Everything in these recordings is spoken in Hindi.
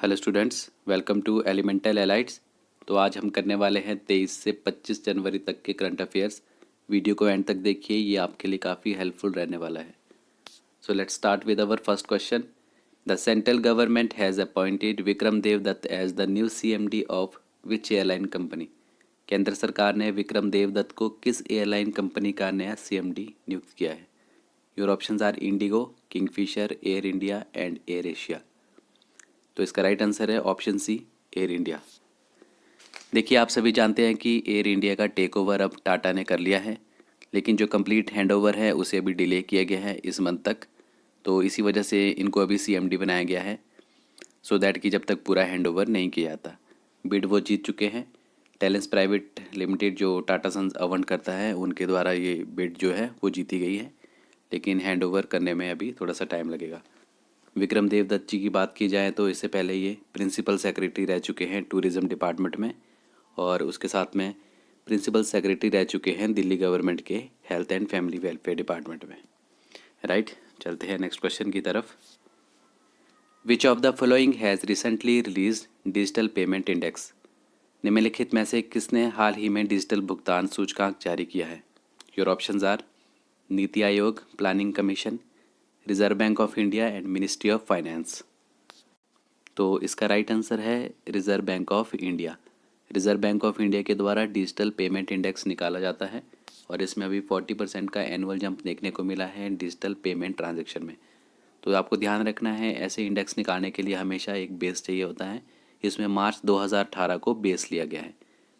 Hello students, welcome to elemental elites. तो आज हम करने वाले हैं 23 से 25 जनवरी तक के करंट अफेयर्स। वीडियो को एंड तक देखिए, ये आपके लिए काफ़ी हेल्पफुल रहने वाला है। So let's start with our first question. The central government has appointed Vikram Dev Dutt as the new CMD of which airline company. केंद्र सरकार ने विक्रम देव दत्त को किस एयरलाइन कंपनी का नया CMD नियुक्त किया है? Your options are IndiGo, Kingfisher, Air India and Air Asia. तो इसका राइट आंसर है ऑप्शन सी, एयर इंडिया। देखिए, आप सभी जानते हैं कि एयर इंडिया का टेक ओवर अब टाटा ने कर लिया है, लेकिन जो कंप्लीट हैंडओवर है उसे अभी डिले किया गया है इस मंथ तक। तो इसी वजह से इनको अभी CMD बनाया गया है, सो दैट कि जब तक पूरा हैंडओवर नहीं किया जाता। बिड वो जीत चुके हैं। टैलेंस प्राइवेट लिमिटेड जो टाटा सन्स अवंड करता है, उनके द्वारा ये बिड जो है वो जीती गई है, लेकिन हैंडओवर करने में अभी थोड़ा सा टाइम लगेगा। विक्रम देव दत्त जी की बात की जाए तो इससे पहले ये प्रिंसिपल सेक्रेटरी रह चुके हैं टूरिज़्म डिपार्टमेंट में, और उसके साथ में प्रिंसिपल सेक्रेटरी रह चुके हैं दिल्ली गवर्नमेंट के health and family welfare department में। राइट, चलते हैं नेक्स्ट क्वेश्चन की तरफ। विच of the following has recently release digital payment index. निम्नलिखित में से किसने हाल ही में डिजिटल भुगतान सूचकांक जारी किया है? Your options are NITI Aayog, planning commission, reserve bank of India and ministry of finance. तो इसका राइट आंसर है reserve bank of India. Reserve bank of India के द्वारा डिजिटल पेमेंट इंडेक्स निकाला जाता है, और इसमें अभी 40% का एनुअल जंप देखने को मिला है डिजिटल पेमेंट ट्रांजैक्शन में। तो आपको ध्यान रखना है, ऐसे इंडेक्स निकालने के लिए हमेशा एक बेस चाहिए होता है। इसमें मार्च 2018 को बेस लिया गया है,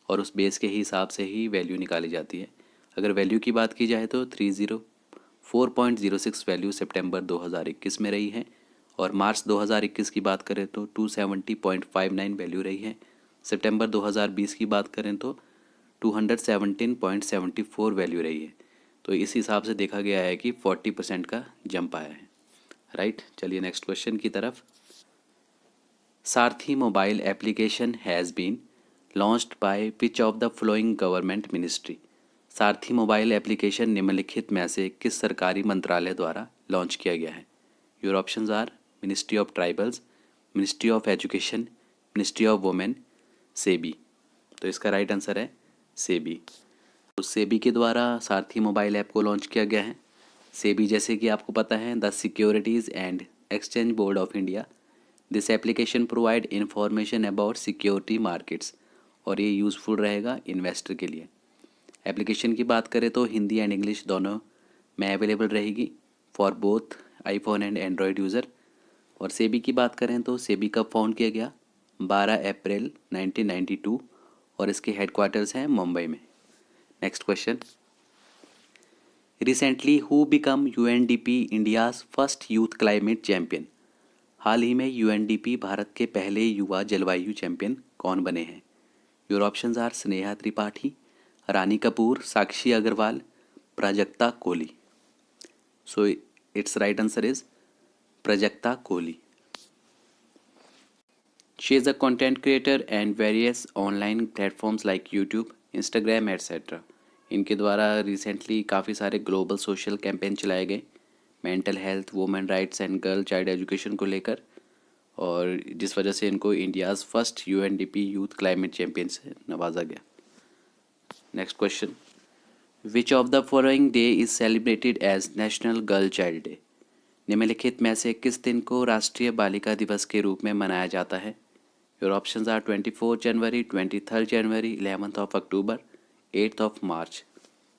और उस बेस के हिसाब से ही वैल्यू निकाली जाती है। अगर वैल्यू की बात की जाए तो 304.06 वैल्यू सितंबर 2021 में रही है, और मार्च 2021 की बात करें तो 270.59 वैल्यू रही है। सितंबर 2020 की बात करें तो 217.74 वैल्यू रही है। तो इस हिसाब से देखा गया है कि 40% का जंप आया है। राइट, चलिए नेक्स्ट क्वेश्चन की तरफ। Sarathi mobile application has been launched by which of the following government ministry. Sarathi mobile application निम्नलिखित में से किस सरकारी मंत्रालय द्वारा लॉन्च किया गया है? Your options are ministry of tribals, ministry of education, ministry of women, SEBI. तो इसका राइट आंसर है सेबी। तो सेबी के द्वारा सारथी मोबाइल ऐप को लॉन्च किया गया है। सेबी, जैसे कि आपको पता है, the securities and exchange board of India. This application provide information about security markets, और ये यूज़फुल रहेगा इन्वेस्टर के लिए। एप्लीकेशन की बात करें तो हिंदी एंड इंग्लिश दोनों में अवेलेबल रहेगी for both iPhone and Android user. और सेबी की बात करें तो सेबी कब फाउंड किया गया? 12 अप्रैल 1992, और इसके हेडक्वार्टर्स हैं मुंबई में। Next question. Recently who become UNDP India's first youth climate champion. हाल ही में UNDP भारत के पहले युवा जलवायु चैंपियन कौन बने हैं? Your options are Sneha Tripathi, Rani Kapoor, Sakshi Agarwal, Prajakta Koli. So it's right answer is Prajakta Koli. She is a content creator and various online platforms like YouTube, Instagram etcetera. इनके द्वारा रिसेंटली काफ़ी सारे ग्लोबल सोशल कैंपेन चलाए गए mental health, women rights and girl child education को लेकर, और जिस वजह से इनको India's first UNDP youth climate champion से नवाजा गया। Next question. Which of the following day is celebrated as national girl child day. निम्नलिखित में से किस दिन को राष्ट्रीय बालिका दिवस के रूप में मनाया जाता है? Your options are 24 January, 23 January, 11 October, 8 March.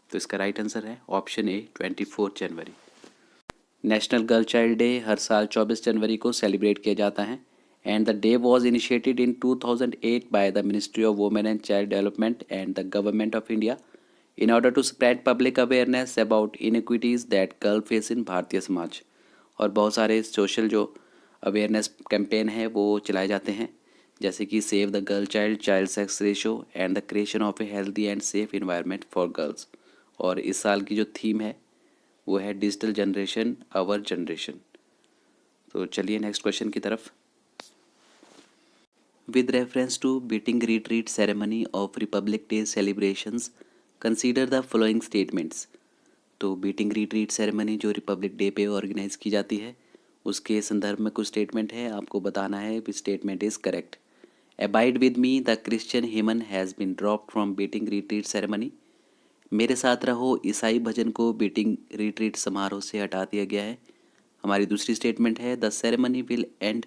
तो इसका राइट आंसर है option A, 24 January. National girl child day हर साल 24 जनवरी को सेलिब्रेट किया जाता है, and the day was initiated in 2008 by the ministry of women and child development and the government of India in order to spread public awareness about inequities that girl face in Bharatiya Samaj. और बहुत सारे सोशल जो अवेयरनेस कैंपेन है वो चलाए जाते हैं, जैसे कि save the girl child, child sex ratio and the creation of a healthy and safe environment for girls. और इस साल की जो थीम है वो है डिजिटल जनरेशन आवर जनरेशन। तो चलिए नेक्स्ट क्वेश्चन की तरफ। With reference to beating retreat ceremony of republic day celebrations consider the following statements. तो बीटिंग रिट्रीट सेरेमनी जो रिपब्लिक डे पे ऑर्गेनाइज की जाती है, उसके संदर्भ में कुछ स्टेटमेंट है, आपको बताना है which statement is correct. Abide with me the Christian hymn has been dropped from beating retreat ceremony. मेरे साथ रहो ईसाई भजन को बीटिंग रिट्रीट समारोह से हटा दिया गया है। हमारी दूसरी स्टेटमेंट है the ceremony will and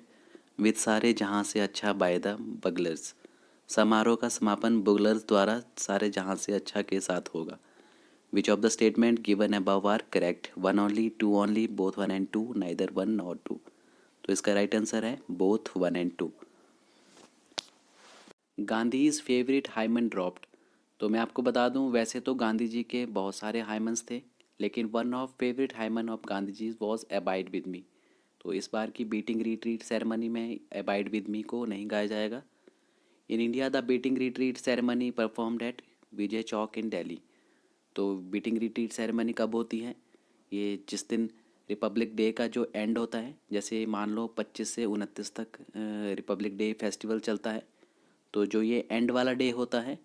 with सारे जहाँ से अच्छा बाय द बगलर्स। समारोह का समापन बुगलर्स द्वारा सारे जहाँ से अच्छा के साथ होगा। Which of the statement given above are correct? One only, two only, both one and two, neither one nor two. तो इसका राइट आंसर है both one and two. Gandhi's favourite hymn dropped. तो मैं आपको बता दूं, वैसे तो गांधी जी के बहुत सारे हाइमन्स थे, लेकिन one of favourite hymn of Gandhi ji was abide with me. तो इस बार की बीटिंग रिट्रीट सेरेमनी में अबाइड विद मी को नहीं गाया जाएगा। In India the beating retreat ceremony performed at Vijay Chowk in Delhi. तो बीटिंग रिट्रीट सेरेमनी कब होती है? ये जिस दिन रिपब्लिक डे का जो एंड होता है, जैसे मान लो 25 से 29 तक रिपब्लिक डे फेस्टिवल चलता है, तो जो ये एंड वाला डे होता है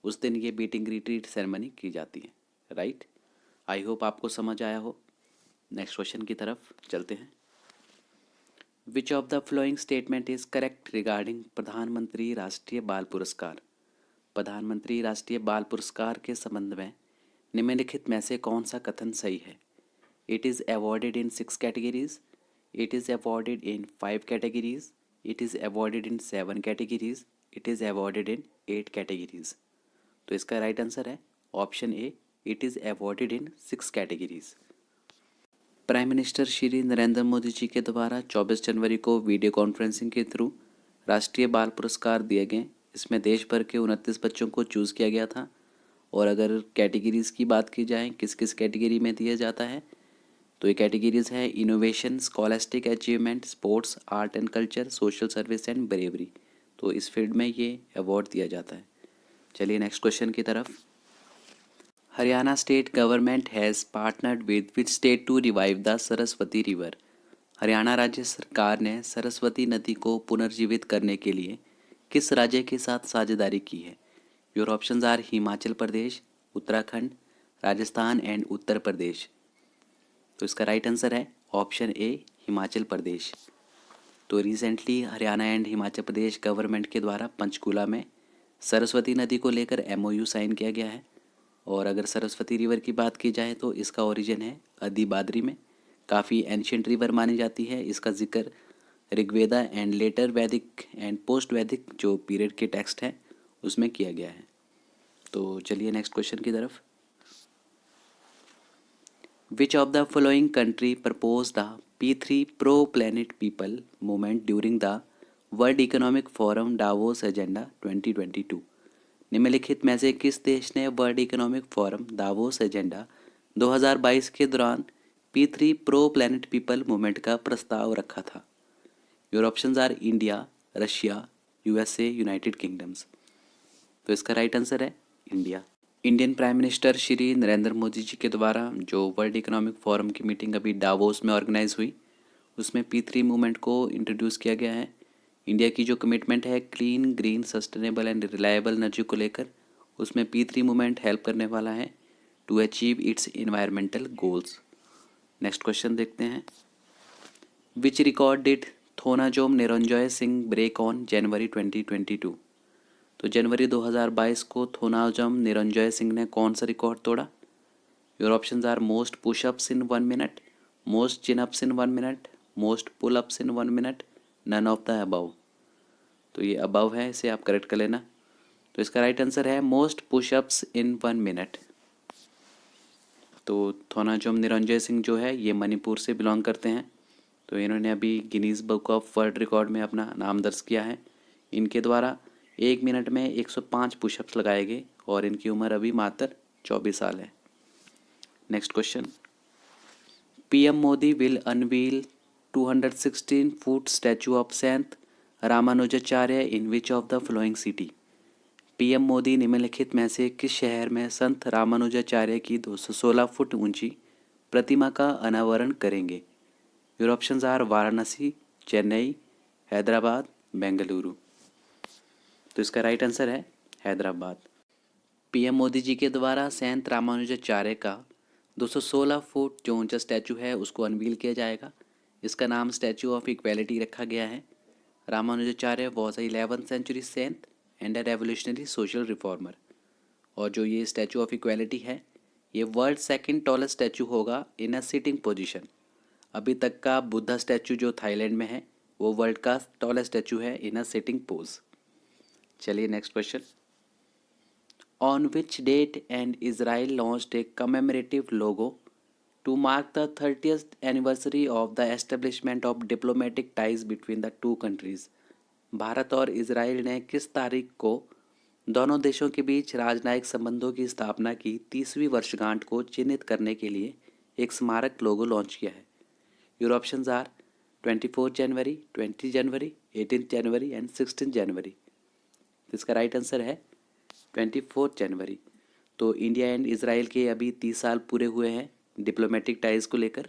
उस दिन ये बीटिंग रिट्रीट सेरेमनी की जाती है। राइट, आई होप आपको समझ आया हो। नेक्स्ट क्वेश्चन की तरफ चलते हैं। विच of the following statement is correct regarding प्रधानमंत्री राष्ट्रीय बाल पुरस्कार? प्रधानमंत्री राष्ट्रीय बाल पुरस्कार के संबंध में निम्नलिखित में से कौन सा कथन सही है? It is awarded in 6 categories, it is awarded in 5 categories, it is awarded in 7 categories, it is awarded in 8 categories. तो इसका राइट आंसर है option A, it is awarded in 6 categories. Prime minister Shri Narendra Modi ji के द्वारा 24 जनवरी को वीडियो कॉन्फ्रेंसिंग के थ्रू राष्ट्रीय बाल पुरस्कार दिए गए। इसमें देश भर के 29 बच्चों को चूज़ किया गया था। और अगर कैटेगरीज़ की बात की जाए किस किस कैटेगरी में दिया जाता है, तो ये कैटेगरीज़ है innovation, scholastic achievement, sports, art and culture, social service and bravery. तो इस फील्ड में ये अवार्ड दिया जाता है। चलिए नेक्स्ट क्वेश्चन की तरफ। Haryana state government has partnered with which state to revive the Saraswati river? Haryana राज्य सरकार ने सरस्वती नदी को पुनर्जीवित करने के लिए किस राज्य के साथ साझेदारी की है? Your options are Himachal Pradesh, Uttarakhand, Rajasthan and Uttar Pradesh. तो इसका राइट आंसर है ऑप्शन ए, हिमाचल प्रदेश। तो recently Haryana and Himachal Pradesh government के द्वारा पंचकूला में सरस्वती नदी को लेकर MOU साइन किया गया है। और अगर सरस्वती रिवर की बात की जाए तो इसका ओरिजिन है अदिबादरी में, काफ़ी एंशियंट रिवर मानी जाती है। इसका जिक्र ऋग्वेदा एंड लेटर वैदिक एंड पोस्ट वैदिक जो पीरियड के टेक्स्ट हैं उसमें किया गया है। तो चलिए नेक्स्ट क्वेश्चन की तरफ। विच of the following country propose the P3 pro planet people movement during the world economic forum Davos agenda 2022? निम्नलिखित में से किस देश ने world economic forum Davos agenda 2022 के दौरान P3 pro planet people movement का प्रस्ताव रखा था? Your options are India, Russia, USA, united kingdoms. तो इसका राइट आंसर है India. Indian prime minister Shri Narendra Modi ji के द्वारा जो वर्ल्ड इकोनॉमिक फोरम की मीटिंग अभी डावोस में ऑर्गेनाइज हुई, उसमें P3 मूवमेंट को इंट्रोड्यूस किया गया है। इंडिया की जो कमिटमेंट है clean, green, sustainable and reliable energy को लेकर, उसमें P3 मूवमेंट हेल्प करने वाला है to achieve its environmental goals. Next question देखते हैं। Which record did Thounaojam Niranjoy Singh break on January 2022? तो जनवरी 2022 को थोनाजोम निरंजॉय सिंह ने कौन सा रिकॉर्ड तोड़ा? Your options are most pushups in 1 minute, most chin ups in 1 minute, most pull ups in 1 minute, none of the above. तो ये अबव है, इसे आप करेक्ट कर लेना। तो इसका राइट आंसर है मोस्ट पुशअप्स इन 1 मिनट। तो थोनाजोम निरंजय सिंह जो है ये मणिपुर से बिलोंग करते हैं। तो इन्होंने अभी Guinness book of world record में अपना नाम दर्ज किया है। इनके द्वारा 1 मिनट में 105 पुशअप्स लगाए गए और इनकी उम्र अभी मात्र 24 साल है। Next question. PM Modi will unveil 216 foot statue of saint Ramanujacharya in which of the following city? PM Modi निम्नलिखित में से किस शहर में संत रामानुजाचार्य की 216 फुट ऊंची प्रतिमा का अनावरण करेंगे? Your options are Varanasi, Chennai, Hyderabad, Bengaluru. तो इसका राइट आंसर है हैदराबाद। PM मोदी जी के द्वारा संत रामानुजाचार्य का 216 फुट जो ऊंचा स्टैचू है उसको अनवील किया जाएगा। इसका नाम स्टैचू ऑफ इक्वेलिटी रखा गया है। Ramanujacharya was a 11th century saint and a revolutionary social reformer. और जो ये स्टैचू ऑफ इक्वेलिटी है, ये वर्ल्ड सेकंड टॉलेस्ट स्टैचू होगा इन अ सिटिंग पोजीशन। अभी तक का बुद्धा स्टैचू जो थाईलैंड में है, वो वर्ल्ड का टॉलेस्ट स्टैचू है इन अ सिटिंग पोज। चलिए next question. On which date and Israel launched a commemorative logo to mark the 30th anniversary of the establishment of diplomatic ties between the two countries. Bharat और इजराइल ने किस तारीख को दोनों देशों के बीच राजनयिक संबंधों की स्थापना की 30वीं वर्षगांठ को चिन्हित करने के लिए एक स्मारक लोगो लॉन्च किया है? Your options are 24 January, 20 January, 18 January and 16 January. इसका राइट आंसर है 24 जनवरी। तो इंडिया एंड इजराइल के अभी 30 साल पूरे हुए हैं डिप्लोमेटिक टाइज को लेकर।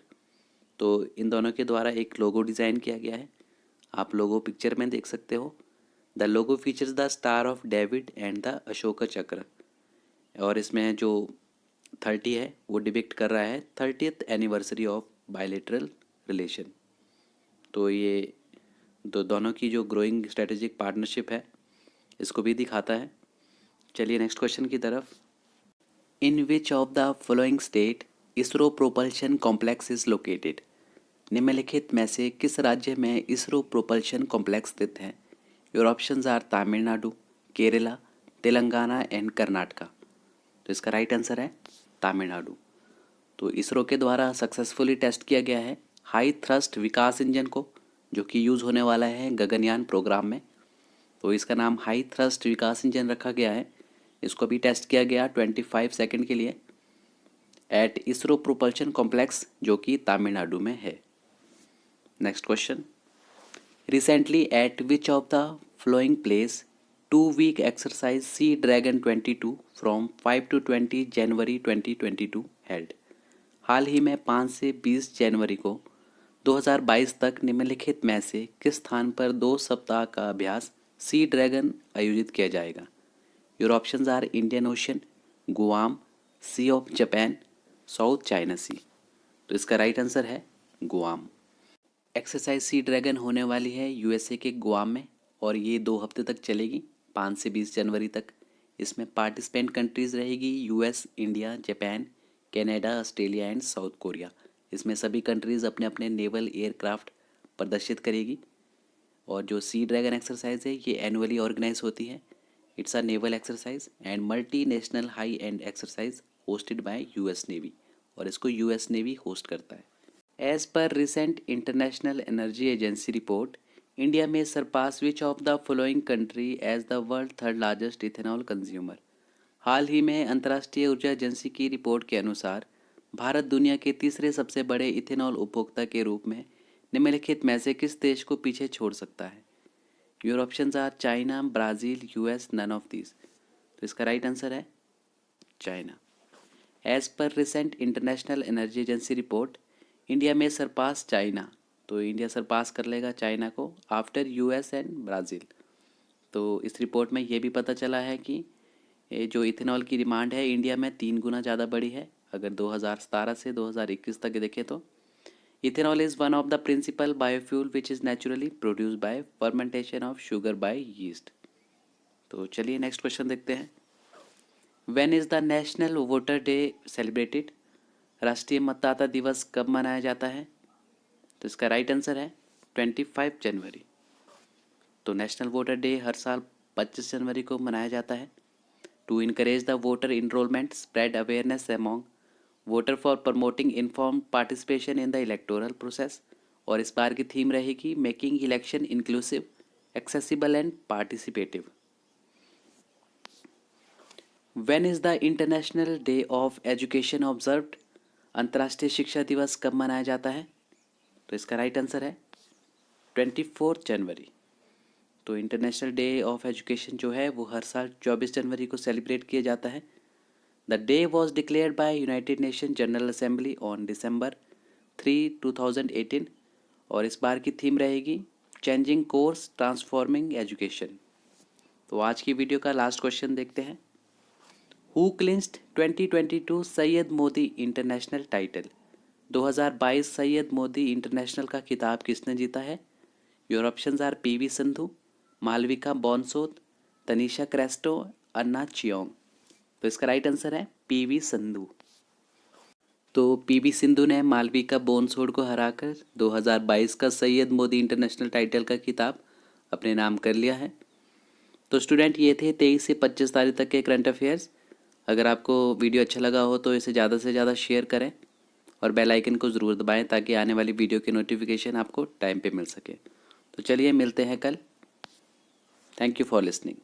तो इन दोनों के द्वारा एक लोगो डिज़ाइन किया गया है। आप लोगो पिक्चर में देख सकते हो। The logo features the star of David and the Ashok चक्र। और इसमें जो 30 है वो डिपिक्ट कर रहा है 30th anniversary of bilateral relation. तो ये दोनों की जो ग्रोइंग स्ट्रेटेजिक पार्टनरशिप है, इसको भी दिखाता है। चलिए नेक्स्ट क्वेश्चन की तरफ। In which of the following state ISRO propulsion complex is located? निम्नलिखित में से किस राज्य में इसरो प्रोपल्शन कॉम्प्लेक्स स्थित है? Your options are Tamil Nadu, Kerala, Telangana and Karnataka. तो इसका राइट आंसर है तमिलनाडु। तो इसरो के द्वारा सक्सेसफुली टेस्ट किया गया है हाई थ्रस्ट विकास इंजन को, जो कि यूज़ होने वाला है गगनयान प्रोग्राम में। तो इसका नाम हाई थ्रस्ट विकास इंजन रखा गया है। इसको भी टेस्ट किया गया 25 सेकंड के लिए एट इसरो प्रोपल्शन कॉम्प्लेक्स, जो कि तमिलनाडु में है। Next question. Recently at which of the following place 2-week exercise sea dragon 22 from 5 to 20 January 2022 held? हाल ही में 5 से 20 जनवरी को 2022 तक निम्नलिखित में से किस स्थान पर 2 सप्ताह का अभ्यास सी ड्रैगन आयोजित किया जाएगा? Your options are Indian Ocean, Guam, sea of Japan, south China sea. तो इसका राइट आंसर है गुआम। एक्सरसाइज सी ड्रैगन होने वाली है यूएसए के गुआम में, और ये 2 हफ्ते तक चलेगी, 5 से 20 जनवरी तक। इसमें पार्टिसिपेंट कंट्रीज़ रहेगी US, India, Japan, Canada, Australia and south Korea. इसमें सभी कंट्रीज़ अपने अपने नेवल एयरक्राफ्ट प्रदर्शित करेगी। और जो सी ड्रैगन एक्सरसाइज है ये एनुअली ऑर्गेनाइज होती है। It's a naval exercise and multi national high end exercise hosted by US navy, और इसको यूएस नेवी होस्ट करता है। As per recent international energy agency report, India में surpass which of the following country as the world third largest ethanol consumer? हाल ही में अंतर्राष्ट्रीय ऊर्जा एजेंसी की रिपोर्ट के अनुसार भारत दुनिया के तीसरे सबसे बड़े इथेनॉल उपभोक्ता के रूप में निम्नलिखित में से किस देश को पीछे छोड़ सकता है? Your options are China, Brazil, US, none of these. तो इसका राइट आंसर है China. As per recent international energy agency report, India में सरपास चाइना। तो इंडिया सरपास कर लेगा चाइना को आफ्टर यूएस एंड ब्राज़ील। तो इस रिपोर्ट में ये भी पता चला है कि ये जो इथेनॉल की डिमांड है इंडिया में 3 गुना ज़्यादा बढ़ी है। अगर 2017 से 2021 तक देखें तो ethanol is one of the principal biofuel which is naturally produce by fermentation of sugar by yeast. तो चलिए नेक्स्ट क्वेश्चन देखते हैं। When is the national voter day celebrated? राष्ट्रीय मतदाता दिवस कब मनाया जाता है? तो इसका राइट आंसर है 25 जनवरी। तो नेशनल वोटर डे हर साल 25 जनवरी को मनाया जाता है। To encourage the voter enrolment, spread awareness among voter for promoting inform participation in the electoral process. और इस बार की थीम रहेगी making election inclusive, accessible and participative. When is the international day of education observed? अंतर्राष्ट्रीय शिक्षा दिवस कब मनाया जाता है? तो इसका राइट आंसर है 24 जनवरी। तो इंटरनेशनल डे ऑफ एजुकेशन जो है वो हर साल 24 जनवरी को सेलिब्रेट किया जाता है। The day was declared by United nation general assembly on December 3, 2018। और इस बार की थीम रहेगी चेंजिंग कोर्स, ट्रांसफॉर्मिंग एजुकेशन। तो आज की वीडियो का लास्ट क्वेश्चन देखते हैं। Who clinched 2022 Syed Modi international title? 2022 Syed Modi international का खिताब किसने जीता है? Your options are PV Sandhu, Malvika Bansod, Tanisha Crasto, Anna Cheong. तो इसका राइट आंसर है पीवी संधू। तो पीवी सिंधु ने मालविका बोनसोड को हराकर 2022 का सैयद मोदी इंटरनेशनल टाइटल का खिताब अपने नाम कर लिया है। तो स्टूडेंट, ये थे 23 से 25 तारीख तक के करंट अफेयर्स। अगर आपको वीडियो अच्छा लगा हो तो इसे ज़्यादा से ज़्यादा शेयर करें और बेल आइकन को ज़रूर दबाएं ताकि आने वाली वीडियो की नोटिफिकेशन आपको टाइम पे मिल सके। तो चलिए मिलते हैं कल। Thank you for listening.